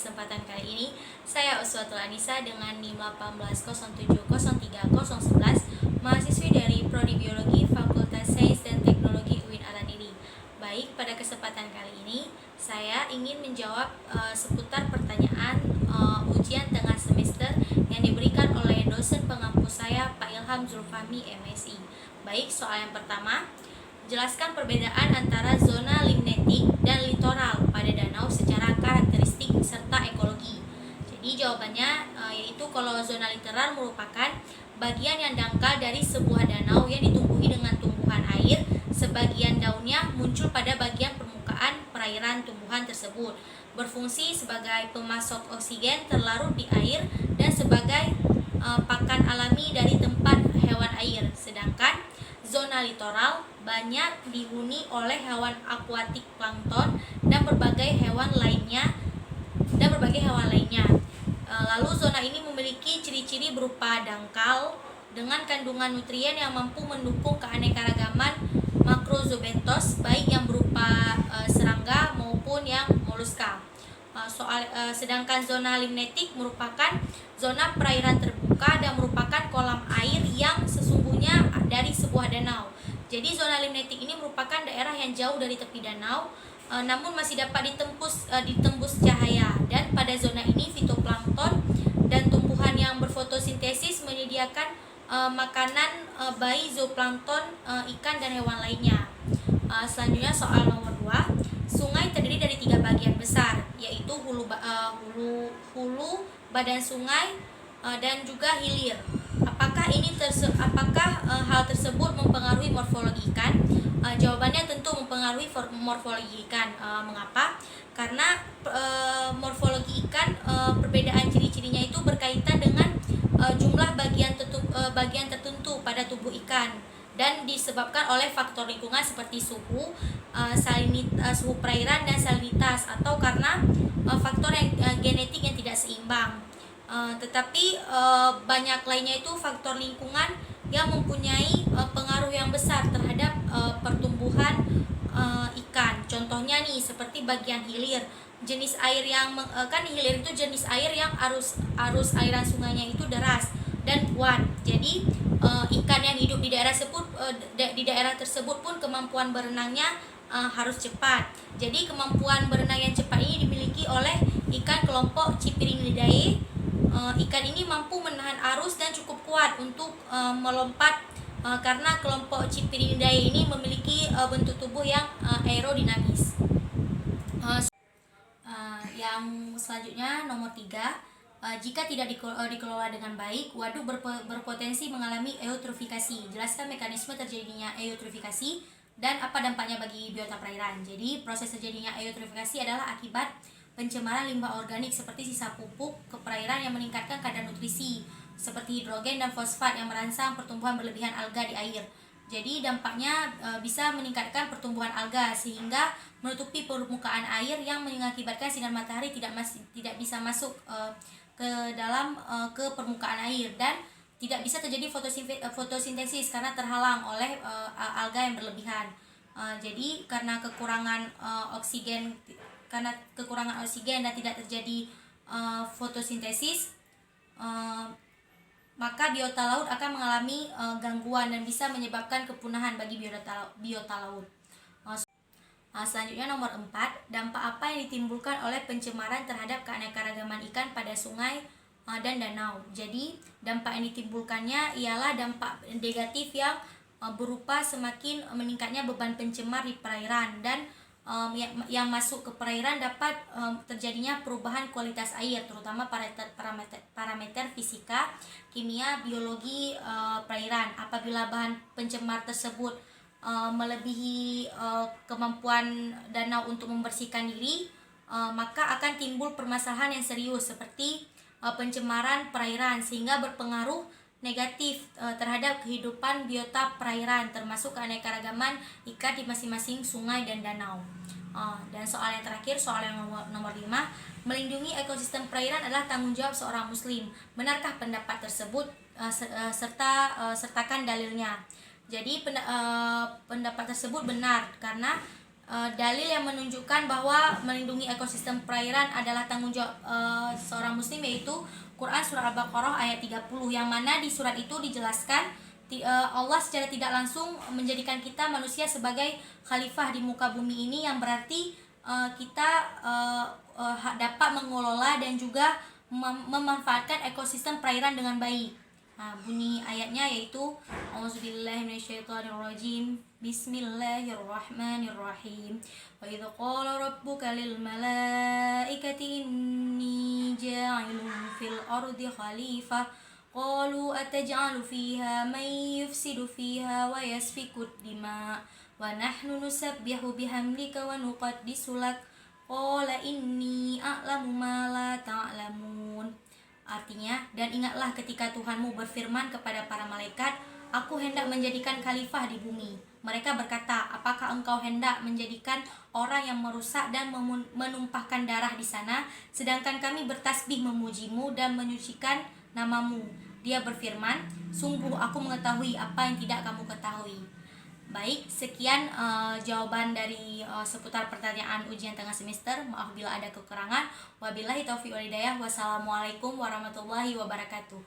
kesempatan kali ini saya Uswatul Anisa dengan NIM 18070303011 mahasiswi dari Prodi Biologi Fakultas Sains dan Teknologi UIN Alaniri. Baik, pada kesempatan kali ini saya ingin menjawab seputar pertanyaan ujian tengah semester yang diberikan oleh dosen pengampu saya Pak Ilham Zulfahmi MSI. Baik, soal yang pertama, jelaskan perbedaan antara zona limnetik dan litoral pada danau secara karakteristik serta ekologi. Jadi jawabannya yaitu kalau zona litoral merupakan bagian yang dangkal dari sebuah danau yang ditumbuhi dengan tumbuhan air. Sebagian daunnya muncul pada bagian permukaan perairan tumbuhan tersebut, berfungsi sebagai pemasok oksigen terlarut di air dan sebagai pakan alami dari tempat hewan air. Sedangkan zona litoral banyak dihuni oleh hewan akuatik plankton dan berbagai hewan lainnya. Lalu zona ini memiliki ciri-ciri berupa dangkal dengan kandungan nutrien yang mampu mendukung keanekaragaman makrozobentos baik yang berupa serangga maupun yang moluska. Sedangkan zona limnetik merupakan zona perairan terbuka dan merupakan kolam air yang sesungguhnya dari sebuah danau. Jadi zona limnetik ini merupakan daerah yang jauh dari tepi danau, namun masih dapat ditembus cahaya, dan pada zona ini fitoplankton dan tumbuhan yang berfotosintesis menyediakan makanan bagi zooplankton, ikan dan hewan lainnya. Selanjutnya soal nomor 2. Sungai terdiri dari 3 bagian besar, yaitu hulu, badan sungai, dan juga hilir. Apakah hal tersebut mempengaruhi morfologi ikan? Jawabannya tentu mempengaruhi morfologi ikan. Mengapa? Karena morfologi ikan, perbedaan ciri-cirinya itu berkaitan dengan jumlah bagian tertentu pada tubuh ikan dan disebabkan oleh faktor lingkungan seperti suhu perairan dan salinitas, atau karena faktor genetik yang tidak seimbang. Tetapi banyak lainnya itu faktor lingkungan yang mempunyai pengaruh yang besar terhadap pertumbuhan ikan. Contohnya nih seperti bagian hilir, jenis air yang kan hilir itu jenis air yang arus aliran sungainya itu deras dan kuat. Jadi ikan yang hidup di daerah tersebut pun kemampuan berenangnya harus cepat. Jadi kemampuan berenang yang cepat ini dimiliki oleh ikan kelompok Cyprinidae. Ikan ini mampu menahan arus dan cukup kuat untuk melompat karena kelompok Cyprinidae ini memiliki bentuk tubuh yang aerodinamis. Yang selanjutnya nomor 3. Jika tidak dikelola dengan baik, waduk berpotensi mengalami eutrofikasi. Jelaskan mekanisme terjadinya eutrofikasi dan apa dampaknya bagi biota perairan. Jadi proses terjadinya eutrofikasi adalah akibat pencemaran limbah organik seperti sisa pupuk ke perairan yang meningkatkan kadar nutrisi seperti hidrogen dan fosfat yang merangsang pertumbuhan berlebihan alga di air. Jadi dampaknya bisa meningkatkan pertumbuhan alga sehingga menutupi permukaan air yang mengakibatkan sinar matahari tidak bisa masuk ke permukaan air, dan tidak bisa terjadi fotosintesis karena terhalang oleh alga yang berlebihan. Jadi karena kekurangan oksigen dan tidak terjadi fotosintesis, maka biota laut akan mengalami gangguan dan bisa menyebabkan kepunahan bagi biota laut. Selanjutnya nomor 4, dampak apa yang ditimbulkan oleh pencemaran terhadap keanekaragaman ikan pada sungai dan danau. Jadi dampak yang ditimbulkannya ialah dampak negatif yang berupa semakin meningkatnya beban pencemar di perairan, dan yang masuk ke perairan dapat terjadinya perubahan kualitas air, terutama parameter fisika, kimia, biologi perairan. Apabila bahan pencemar tersebut melebihi kemampuan danau untuk membersihkan diri, maka akan timbul permasalahan yang serius seperti pencemaran perairan, sehingga berpengaruh negatif terhadap kehidupan biota perairan, termasuk keanekaragaman ikan di masing-masing sungai dan danau. Dan soal yang terakhir, soal yang nomor 5, melindungi ekosistem perairan adalah tanggung jawab seorang muslim. Benarkah pendapat tersebut? Sertakan dalilnya. Jadi pendapat tersebut benar karena dalil yang menunjukkan bahwa melindungi ekosistem perairan adalah tanggung jawab seorang muslim, yaitu Quran surah Al-Baqarah ayat 30, yang mana di surat itu dijelaskan Allah secara tidak langsung menjadikan kita manusia sebagai khalifah di muka bumi ini, yang berarti kita dapat mengelola dan juga memanfaatkan ekosistem perairan dengan baik. Nah, bunyi ayatnya yaitu A'udzubillahi minasyaitonirrajim. Bismillahirrahmanirrahim. Wa idz qala rabbuka lil malaikati inni ja'ilun fil ardi khalifah qalu ataj'alu fiha man yufsidu fiha wa yasfiku dima wa nahnu nusabbihu bihamdika wa nuqaddisu lak qala inni a'lamu ma la ta'lamun. Artinya, dan ingatlah ketika Tuhanmu berfirman kepada para malaikat, aku hendak menjadikan khalifah di bumi. Mereka berkata, apakah engkau hendak menjadikan orang yang merusak dan menumpahkan darah di sana, sedangkan kami bertasbih memujimu dan menyucikan namamu. Dia berfirman, sungguh aku mengetahui apa yang tidak kamu ketahui. Baik, sekian jawaban dari seputar pertanyaan ujian tengah semester. Maaf bila ada kekurangan. Wabillahi taufiq wal hidayah. Wassalamualaikum warahmatullahi wabarakatuh.